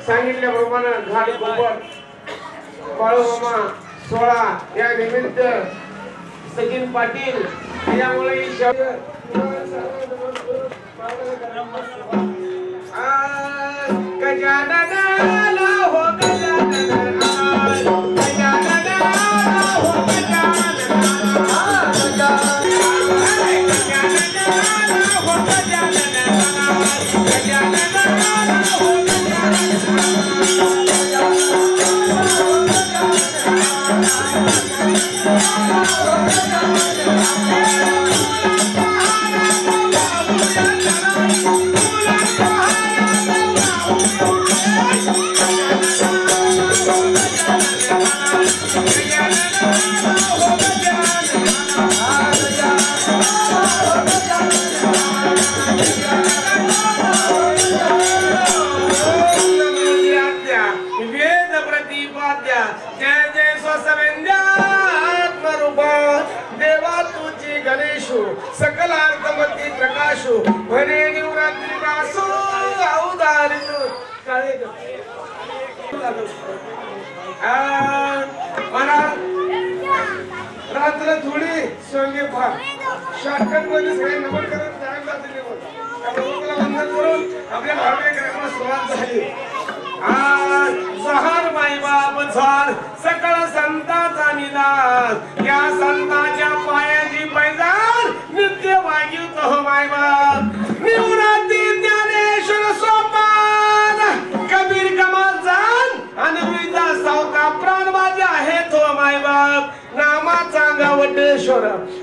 सांगितल्याप्रमाणे घाट गोबर बाळूमामा 16 या निमित्त सचिन पाटील यामुळे गजाननाला हो गजानना हो सकल अर्थमती प्रकाशो भरे निवरात्री वासो अवधारित काळे मला रात्र थोडी सोंगे फार शॉर्टकट मध्ये सगळे नमन करत जायला दिले होते वंदन करून आपल्या भावने कार्यक्रमाला सुरुवात झाली जहार माई बाप झार सकळ संतांचा निदान या संतांच्या पायाची पैजान नित्य वागिवत हो माय बाप निवृत्ती ज्ञानेश्वर सोपान कबीर कमाल जान अनुरुईचा सावका प्राण माझे आहेत हो माय बाप नामाचा गावटेश्वर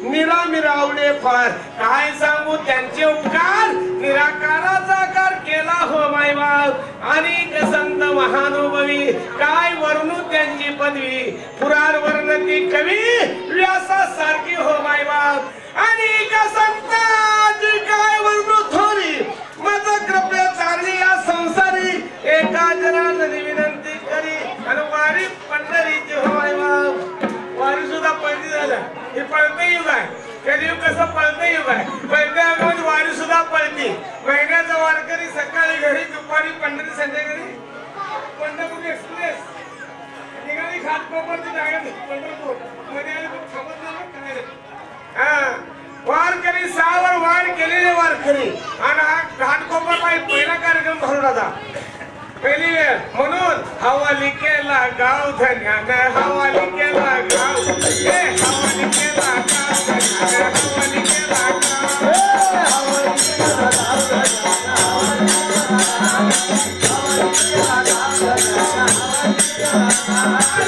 निरामिरावले फार काय सांगू त्यांचे उपकार निराकाराचा आकार केला हो माय बाप अनेक संत महानुभवी काय वर्णू त्यांची पदवी पुराण वर्णती कवी व्यासासारखी हो माय बाप अनेक संतांची काय वर्णू थोरी माझा कृपया चालली या संसारी एका जनाने विनंती करी आणि वारी पंढरीची हो माय बाप वारी सुद्धा पळती झाला हे पळते युग आहे कधी कसं पळते युग आहे पळत्या वारी सुद्धा पळती महिन्याचा वारकरी सकाळी घरी दुपारी पंढरी संध्याकाळी पंढरपूर एक्सप्रेस निघाली घाटकोपरची जागा पंढरपूर मध्ये आले खूप थांबत नाही वारकरी 6 वर वाढ केलेले वारकरी आणि हा घाटकोपर पहिला कार्यक्रम भरून होता पहिली वेळ म्हणून हवाली केला गाव धन्यानं हवाली केला गाव हवाली केला गाव धन्यानं हवाली केला गाव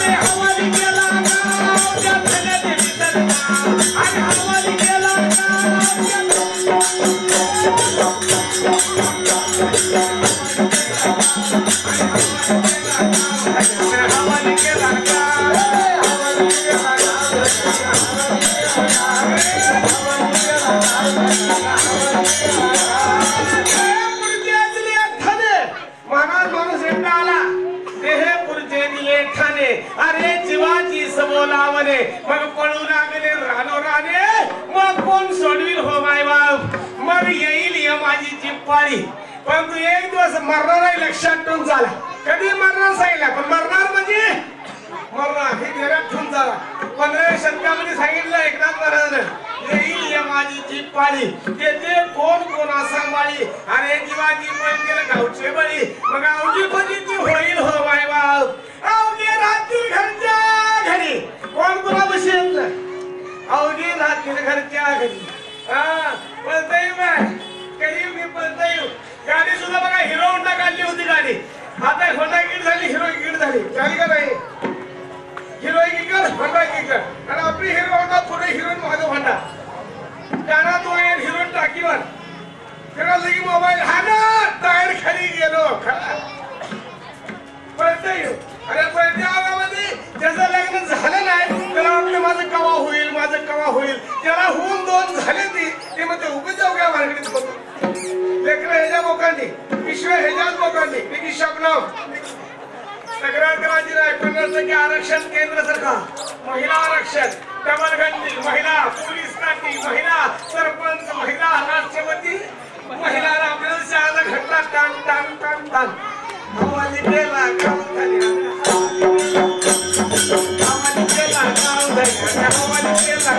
हवाली केला अरे जीवाची सबोलावने मग पळू लागले रानो राणे मग कोण सोडविल हो माय बाप मग येईल या माझी चिप्पाळी पण तू एक दिवस मरणार आहे लक्षात ठेवून झाला कधी मरणार सांगितलं पण मरणार म्हणजे मरणार हे घरात ठेवून झाला 15व्या शतकामध्ये सांगितलं एकनाथ महाराजांनी येईल या माझी चिप्पाळी ते कोण कोण सांभाळी अरे जीवाची पण केलं गावचे बळी मग अवघी पतीची होईल हो माय बाप अवघी राहतील घरच्या घरी कोण कोणा बसेल अवघी राहतील घरच्या घरी पळता येऊ काय कधी मी पळता येऊ गाडी सुद्धा बघा हिरो होंडा काढली होती गाडी आता होंडा किट झाली हिरो किट झाली झाली का नाही हिरो किकर होंडा किकर आणि आपली हिरो होंडा पुढे हिरोईन माझा होंडा कानात वायर हिरोईन टाकीवर फिरला की मोबाईल हा ना टायर खाली गेलो पळता येऊ अरे पळत्या होईल त्याला होऊन 2 झाले ते म्हणते उभे जाऊ का मार्केट बघून लेकर ह्याच्या लोकांनी विश्व ह्याच्याच लोकांनी मी शब्द तक्रार करायची नाही 50% आरक्षण केंद्र सरकार महिला आरक्षण डबलगंजी महिला पोलीस काठी महिला सरपंच महिला राष्ट्रपती महिलाला आपल्याला शाळेला घटना टाण टाण टाण टाण हवाली केला काम झाली हवाली केला काम झाली हवाली केला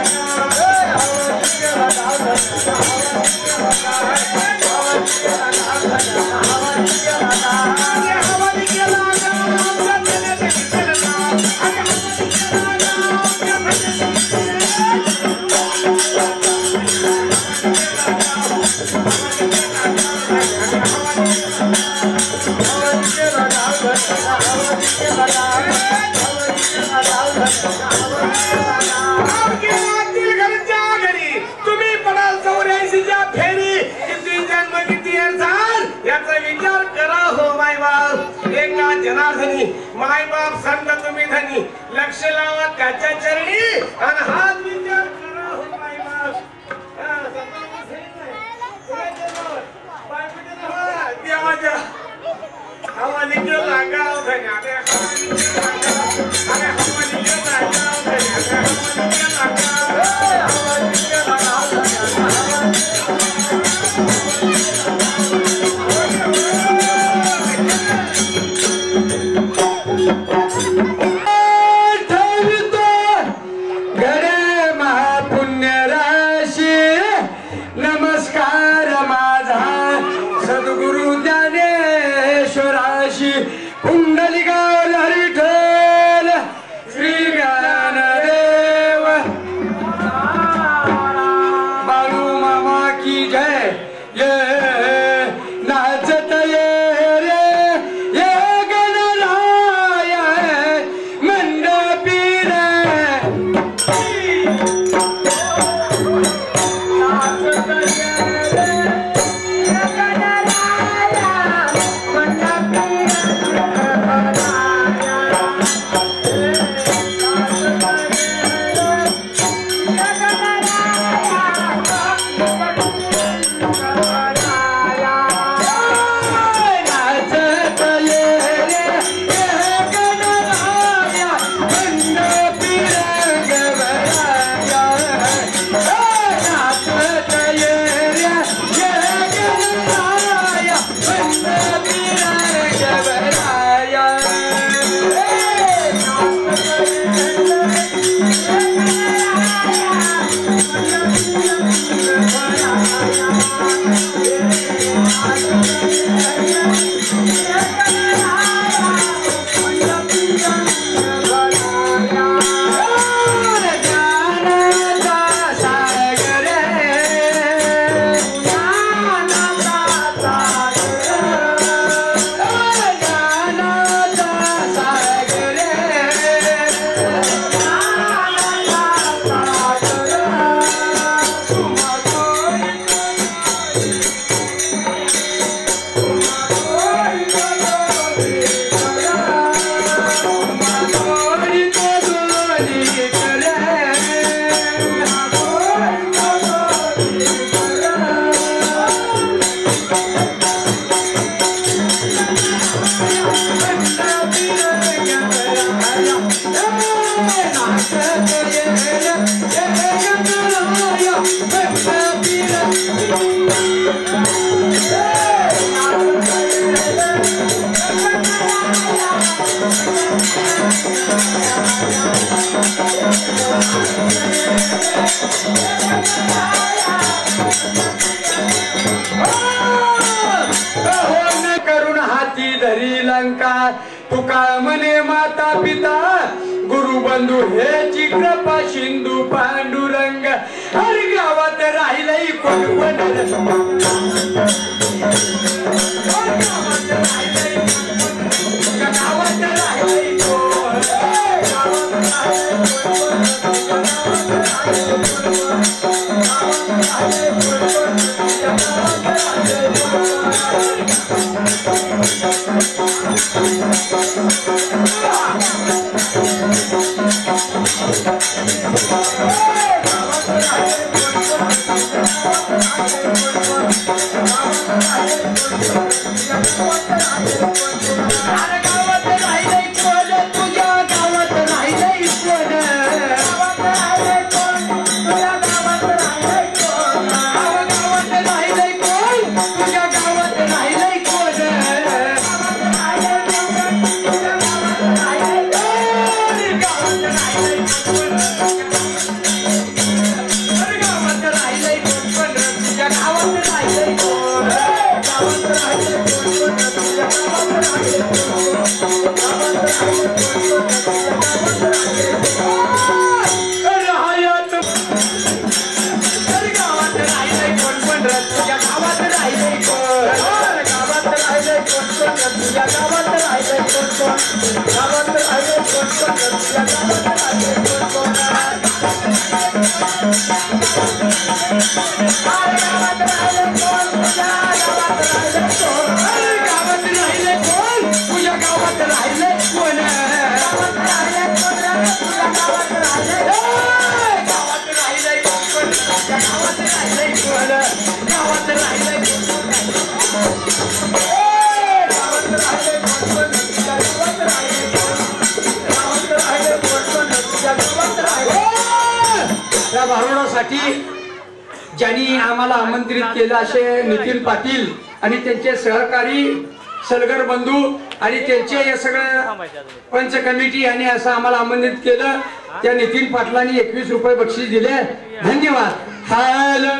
हवाली केला तुम्ही पडाल 84च्या फेरी किती जन्म किती याचा विचार करा हो मायबाप एका जनार्दनी मायबाप संत तुम्ही धनी लक्ष लावा त्याच्या चरणी आणि हात विचार करा हो मायबाप देवाच्या हवाली केला गाव धनी हवाली केला गाव नमस्कार माझा सद्गुरु ज्ञानेश्वराशी कुंडलिका विठ्ठल श्री ज्ञानदेव बाळू मामा की जय ये नाचत ये रे ये गणराय मंडपी करुण हाती धरी लंका तुका मने माता पिता गुरु बंधू हेची कृपा सिंधू पांडुरंग हर गावात राहिलंय कोण भारुडासाठी ज्यांनी आम्हाला आमंत्रित केलं असे नितीन पाटील आणि त्यांचे सहकारी सलगर बंधू आणि त्यांचे हे सगळं पंच कमिटी यांनी असं आम्हाला आमंत्रित केलं. त्या नितीन पाटलांनी 21 रुपये बक्षीस दिले. धन्यवाद. हॅलो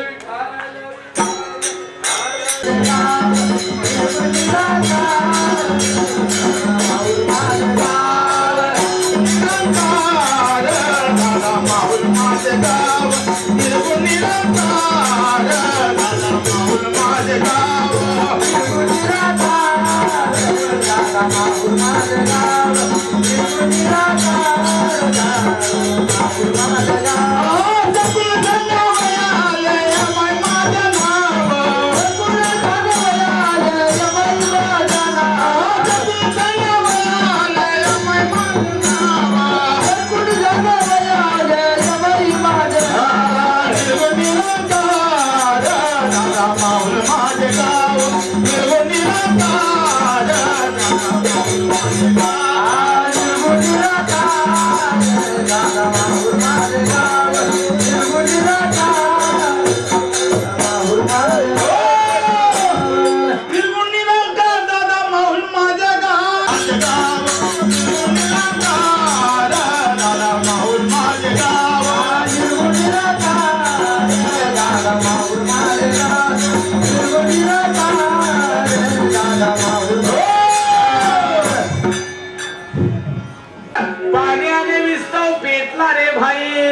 पाण्याने विस्तव पेटला रे भाई.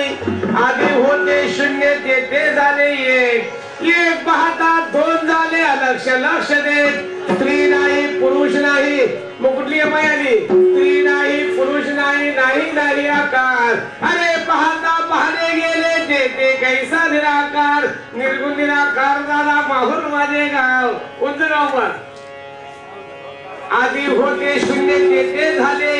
आधी होते शून्य ते झाले एक पाहता दोन झाले. लक्ष लक्ष दे. स्त्री नाही पुरुष नाही. मग कुठली माय आली? स्त्री नाही पुरुष नाही नाही नाही आकार. अरे पाहता पाहणे गेले ते कैसा निराकार. निर्गुण निराकार झाला माहूर माझे गाव. कोणतं गाव मग? आधी होते शून्य ते झाले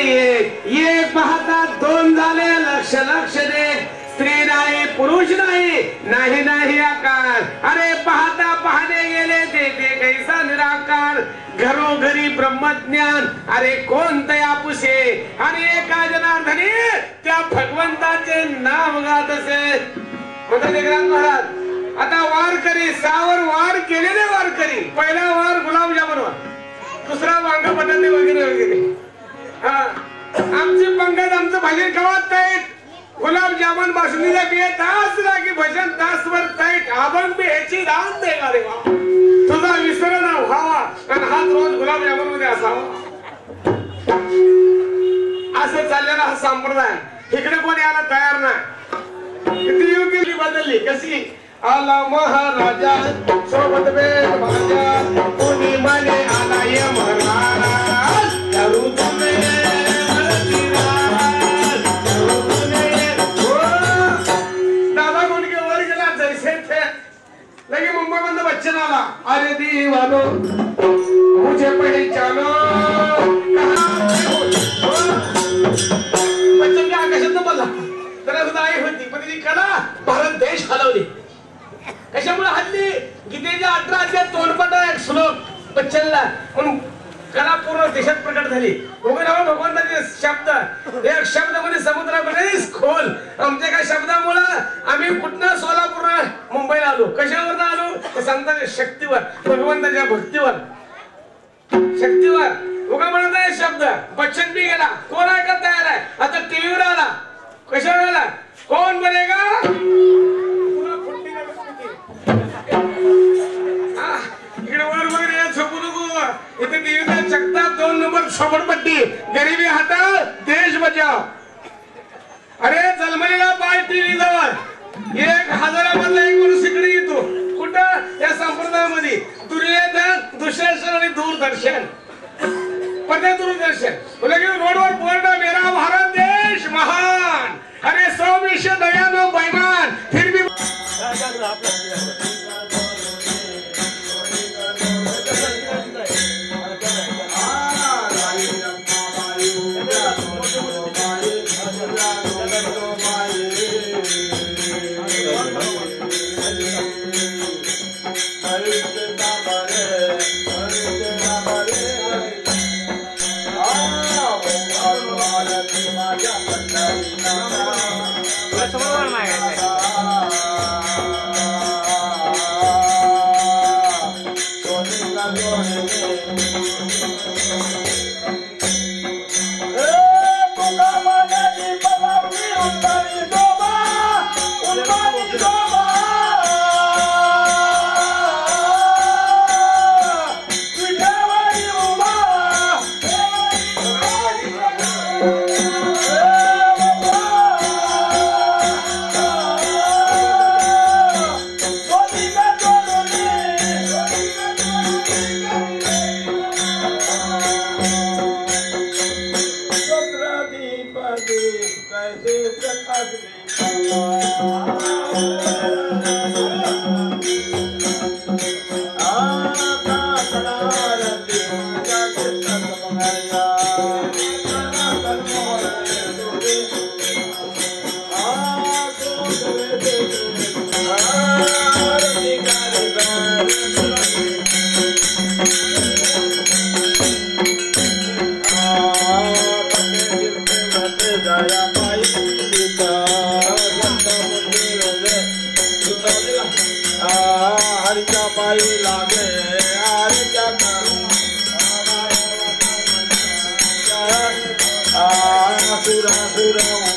एक पाहता दोन झाले. लक्ष लक्ष दे. स्त्री नाही पुरुष नाही नाही नाही आकार. अरे पाहता पाहणे गेले ते कैसा निराकार. घरोघरी ब्रह्मज्ञान. अरे कोणते आपुसे आणि एका जनार्दनी त्या भगवंताचे नाव गात असे. महाराज आता वारकरी सावर वार केलेले वारकरी. पहिला वार गुलाबजामुन वार, दुसरा वांग बटाटे वगैरे वगैरे. आमची पंगत आमचं भजन कवात ताईट. गुलाबजामुन बासुंदीला बिये तास लागी भजन तासभर ताईट. आपण बी ह्याची दान दे का रे बा. तुझा विसर ना व्हावा आणि हात रोज गुलाबजामुन मध्ये असावा. असं चाललेला हा संप्रदाय. इकडे कोणी यायला तयार नाही. किती योग्य बदलली कशी. आला महाराजा सोबत वेद भाजा. कोणी माने आला महाराज. करू तुमे दादा कोण के वर गेला जैसे थे. लगे मुंबई बंद बच्चन आला. अरे दीवानो मुझे पहचानो. बच्चन काय आकाशात बोलला. तर आई होती पण तिची कला भारत देश हलवली. कशी गीतेच्या 18 अध्याय तोंडपाटा एक श्लोक बच्चनला म्हणून कला पूर्ण देशात प्रकट झाली. भगवंताचे शब्द एक शब्द म्हणजे समुद्रामध्ये खोल. आमच्या काही शब्दामुळे आम्ही कुठनं सोलापूर मुंबईला आलो. कशावर आलो? संतांच्या शक्तीवर, भगवंताच्या भक्तीवर, शक्तीवर. उगा म्हणत आहे शब्द बच्चन बी गेला, कोण ऐकत तयार आहे? आता टीव्हीवर आला, कशावर आला? कोण बनेगा इकडे वर वगैरे झोपू नको. इथे टीव्हीला चकता 2 नंबर झोपडपट्टी. गरिबी हटाव, देश बचाव. अरे जन्मलेला बाळ टीव्ही जवळ 1000मधला एक माणूस इकडे येतो. कुठं? या संप्रदायामध्ये दुर्योधन, दुःशासन आणि दूरदर्शन. दूरदर्शन बोला की रोडवर बोर्ड मेरा भारत देश महान. अरे 100 विश्व दयानो बैमान फिर भी Sura